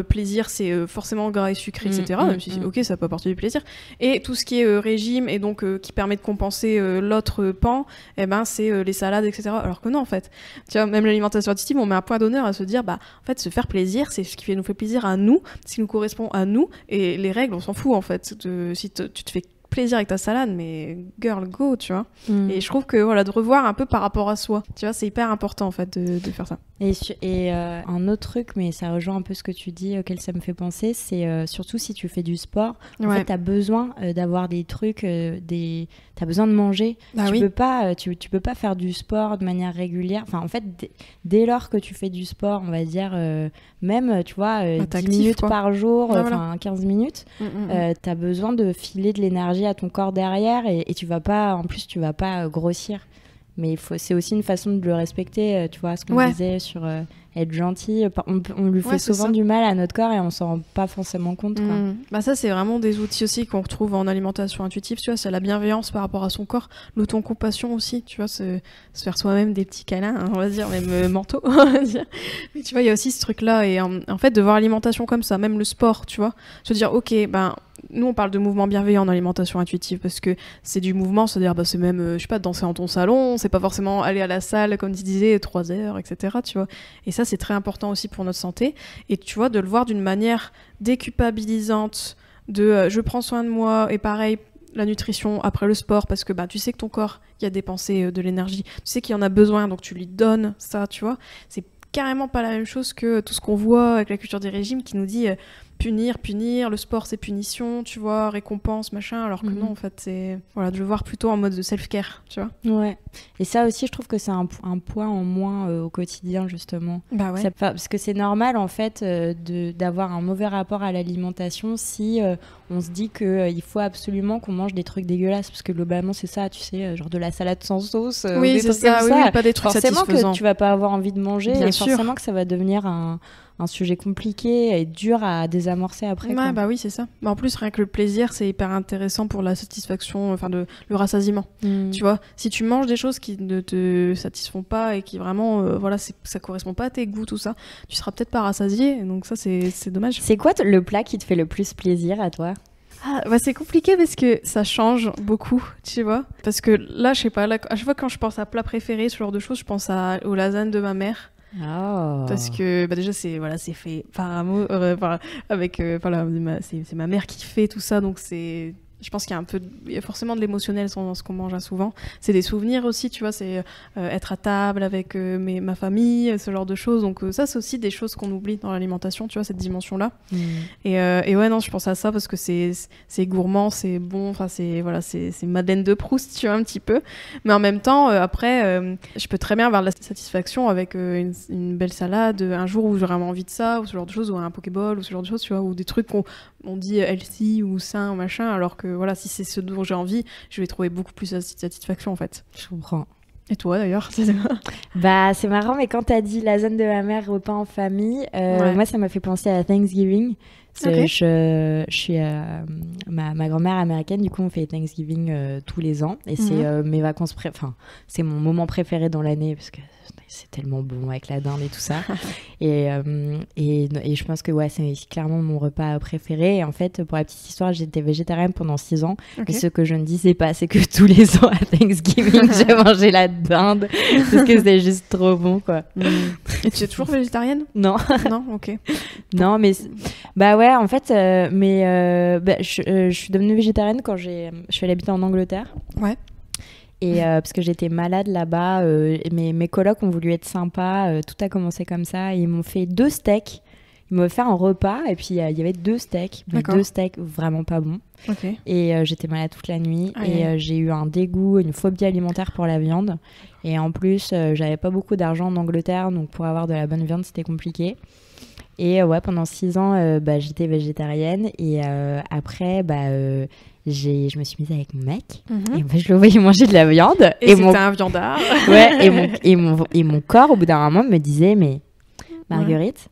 plaisir, c'est forcément gras et sucré, etc. Même si, ok, ça peut apporter du plaisir. Et tout ce qui est régime et donc qui permet de compenser l'autre pan, eh ben c'est les salades, etc. Alors que non, en fait. Tu vois, même l'alimentation intuitive, on met un point d'honneur à se dire, bah, en fait, se faire plaisir, c'est ce qui nous fait plaisir à nous, ce qui nous correspond à nous, et les règles, on s'en fout, en fait. Si tu te fais plaisir avec ta salade, mais girl, go, tu vois. Et je trouve que, voilà, de revoir un peu par rapport à soi, tu vois, c'est hyper important, en fait, de faire ça. Et un autre truc, mais ça rejoint un peu ce que tu dis, auquel ça me fait penser, c'est surtout si tu fais du sport, en fait, t'as besoin d'avoir des trucs, t'as besoin de manger. Tu peux pas faire du sport de manière régulière. Enfin, en fait, dès lors que tu fais du sport, on va dire, même, tu vois, 10 minutes par jour, 15 minutes, t'as besoin de filer de l'énergie à ton corps derrière et tu vas pas, en plus, tu vas pas grossir. Mais c'est aussi une façon de le respecter, tu vois, ce qu'on disait sur être gentil. On lui fait souvent du mal à notre corps et on s'en rend pas forcément compte, quoi. Bah ça, c'est vraiment des outils aussi qu'on retrouve en alimentation intuitive, tu vois, c'est la bienveillance par rapport à son corps, l'autocompassion aussi, tu vois, se faire soi-même des petits câlins, hein, on va dire, même mentaux, on va dire. Mais tu vois, il y a aussi ce truc-là, et en fait, de voir l'alimentation comme ça, même le sport, tu vois, se dire, ok, ben... Nous, on parle de mouvement bienveillant en alimentation intuitive parce que c'est du mouvement, c'est-à-dire c'est même, je sais pas, danser dans ton salon, c'est pas forcément aller à la salle, comme tu disais, 3 heures, etc. Tu vois. Et ça, c'est très important aussi pour notre santé. Et tu vois, de le voir d'une manière déculpabilisante, de je prends soin de moi, et pareil, la nutrition après le sport, parce que tu sais que ton corps, il a dépensé de l'énergie, tu sais qu'il en a besoin, donc tu lui donnes ça, tu vois. C'est carrément pas la même chose que tout ce qu'on voit avec la culture des régimes qui nous dit punir, le sport c'est punition, tu vois, récompense, machin, alors que non, en fait, c'est de le voir plutôt en mode de self-care, tu vois. Ouais. Et ça aussi, je trouve que c'est un point en moins au quotidien, justement. Bah ouais. Parce que c'est normal, en fait, d'avoir un mauvais rapport à l'alimentation si on se dit qu'il faut absolument qu'on mange des trucs dégueulasses, parce que globalement, c'est ça, tu sais, genre de la salade sans sauce, oui, des c'est trucs ça, comme oui, ça. pas des trucs forcément satisfaisants. Que tu vas pas avoir envie de manger, Bien et sûr. forcément que ça va devenir un sujet compliqué et dur à désamorcer après. Ouais, bah oui, c'est ça. En plus, rien que le plaisir, c'est hyper intéressant pour la satisfaction, le rassasiement. Tu vois, si tu manges des choses qui ne te satisfont pas et qui vraiment, ça correspond pas à tes goûts, tout ça, tu seras peut-être pas rassasié. Donc ça, c'est dommage. C'est quoi le plat qui te fait le plus plaisir à toi ? C'est compliqué parce que ça change beaucoup, tu vois. Parce que là, je sais pas, à chaque fois quand je pense à plat préféré, ce genre de choses, je pense aux lasagnes de ma mère. Oh. Parce que déjà c'est fait par amour, c'est ma mère qui fait tout ça, donc je pense qu'il y a forcément de l'émotionnel dans ce qu'on mange souvent. C'est des souvenirs aussi, tu vois, c'est être à table avec ma famille, ce genre de choses. Donc ça, c'est aussi des choses qu'on oublie dans l'alimentation, tu vois, cette dimension-là. Et ouais, non, je pense à ça parce que c'est gourmand, c'est bon, c'est Madeleine de Proust, tu vois, un petit peu. Mais en même temps, après, je peux très bien avoir de la satisfaction avec une belle salade, un jour où j'ai vraiment envie de ça, ou ce genre de choses, ou un Pokéball, ou ce genre de choses, tu vois, ou des trucs qu'on dit healthy ou sain ou machin, alors que voilà, si c'est ce dont j'ai envie, je vais trouver beaucoup plus de satisfaction en fait. Je comprends. Et toi d'ailleurs? Bah c'est marrant, mais quand t'as dit lasagne de ma mère, repas en famille, moi ça m'a fait penser à Thanksgiving. Okay. Je suis ma grand-mère américaine, du coup on fait Thanksgiving tous les ans et c'est mes vacances c'est mon moment préféré dans l'année parce que c'est tellement bon avec la dinde et tout ça. et je pense que c'est clairement mon repas préféré. Et en fait, pour la petite histoire, j'étais végétarienne pendant 6 ans. Okay. Et ce que je ne disais pas, c'est que tous les ans à Thanksgiving, j'ai mangé la dinde parce que c'est juste trop bon, quoi. Et tu es toujours végétarienne? Non. Non, ok. Non, mais en fait, je suis devenue végétarienne quand je suis allée habiter en Angleterre. Ouais. Et parce que j'étais malade là-bas, mes colocs ont voulu être sympas, tout a commencé comme ça. Ils m'ont fait 2 steaks. Ils m'ont fait un repas et puis il y avait 2 steaks. 2 steaks vraiment pas bons. Okay. Et j'étais malade toute la nuit. J'ai eu un dégoût, une phobie alimentaire pour la viande. Et en plus, j'avais pas beaucoup d'argent en Angleterre, donc pour avoir de la bonne viande, c'était compliqué. Et pendant 6 ans, j'étais végétarienne. Et après, je me suis mise avec mon mec. Et en fait, je le voyais manger de la viande. Et c'était un viandard. Ouais, et mon corps, au bout d'un moment, me disait, mais Marguerite,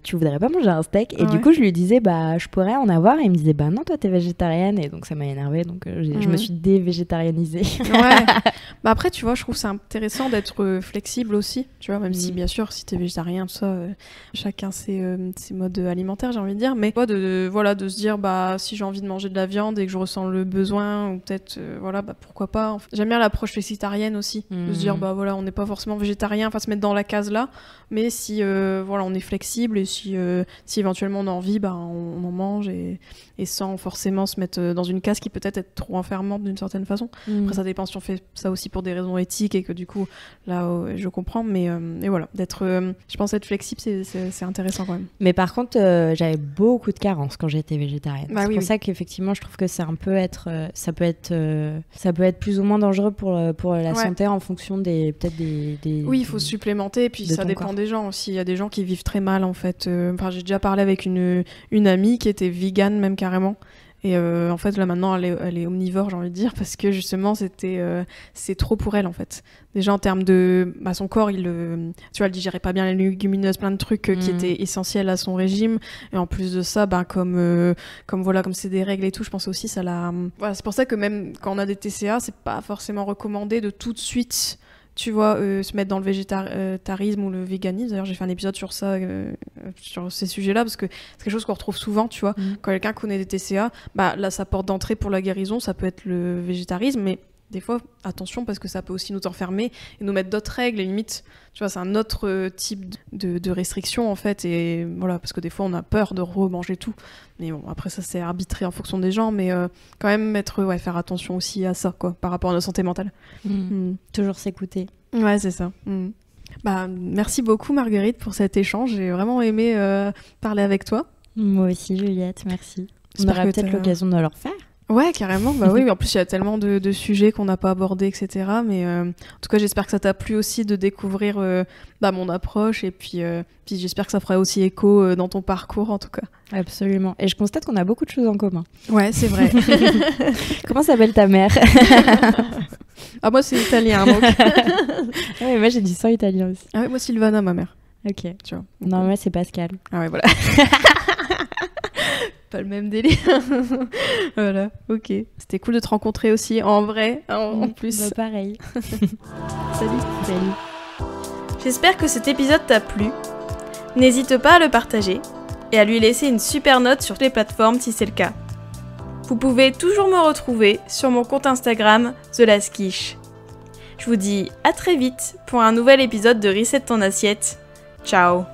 tu voudrais pas manger un steak? Et du coup, je lui disais, bah, je pourrais en avoir. Et il me disait, bah non, toi, t'es végétarienne. Et donc, ça m'a énervée. Donc, je me suis dévégétarianisée. Ouais. Bah après, tu vois, je trouve que c'est intéressant d'être flexible aussi. Tu vois, même si, bien sûr, si t'es végétarien, tout ça, chacun ses modes alimentaires, j'ai envie de dire. Mais de se dire, bah, si j'ai envie de manger de la viande et que je ressens le besoin, ou peut-être, bah, pourquoi pas. En fait, j'aime bien l'approche flexitarienne aussi. De se dire, bah, voilà, on n'est pas forcément végétarien, enfin, se mettre dans la case là. Mais si, on est flexible et si éventuellement on a envie, bah, on en mange et sans forcément se mettre dans une case qui peut-être être trop enfermante d'une certaine façon. Après, ça dépend si on fait ça aussi pour des raisons éthiques et que du coup, là, je comprends. Mais et voilà, je pense être flexible, c'est intéressant quand même. Mais par contre, j'avais beaucoup de carences quand j'étais végétarienne. C'est pour ça qu'effectivement, je trouve que ça peut être plus ou moins dangereux pour la santé en fonction des Oui, il faut supplémenter et puis ça dépend des gens aussi. Il y a des gens qui vivent très mal en fait. J'ai déjà parlé avec une amie qui était vegan même carrément. Et en fait là maintenant elle est omnivore, j'ai envie de dire, parce que justement c'est trop pour elle en fait. Déjà en termes de son corps, elle digérait pas bien les légumineuses, plein de trucs qui étaient essentiels à son régime. Et en plus de ça, comme c'est des règles et tout, je pense aussi ça l'a. Voilà, c'est pour ça que même quand on a des TCA, c'est pas forcément recommandé de tout de suite, tu vois, se mettre dans le végétarisme ou le véganisme. D'ailleurs, j'ai fait un épisode sur ça, sur ces sujets-là, parce que c'est quelque chose qu'on retrouve souvent, tu vois. Quand quelqu'un connaît des TCA, bah, là, sa porte d'entrée pour la guérison, ça peut être le végétarisme, mais des fois, attention, parce que ça peut aussi nous enfermer et nous mettre d'autres règles, et limite, tu vois, c'est un autre type de restriction, en fait, et voilà, parce que des fois, on a peur de remanger tout. Mais bon, après, ça, c'est arbitré en fonction des gens, mais quand même, faire attention aussi à ça, quoi, par rapport à notre santé mentale. Toujours s'écouter. Ouais, c'est ça. Bah, merci beaucoup, Marguerite, pour cet échange. J'ai vraiment aimé parler avec toi. Moi aussi, Juliette, merci. On aura peut-être l'occasion de le refaire. Ouais, carrément. Bah oui, en plus, il y a tellement de sujets qu'on n'a pas abordés, etc. Mais en tout cas, j'espère que ça t'a plu aussi de découvrir mon approche. Et puis j'espère que ça fera aussi écho dans ton parcours, en tout cas. Absolument. Et je constate qu'on a beaucoup de choses en commun. Ouais, c'est vrai. Comment s'appelle ta mère? Ah, moi, c'est italien, donc. Ouais, moi, j'ai du sang italien aussi. Ah ouais, moi, Sylvana, ma mère. Ok. Tu vois. Non, moi, c'est Pascal. Ah ouais, voilà. Pas le même délire. Voilà, ok. C'était cool de te rencontrer aussi, en vrai, en plus. Bah, pareil. Salut. J'espère que cet épisode t'a plu. N'hésite pas à le partager et à lui laisser une super note sur toutes les plateformes si c'est le cas. Vous pouvez toujours me retrouver sur mon compte Instagram, TheLastQuiche. Je vous dis à très vite pour un nouvel épisode de Reset ton assiette. Ciao.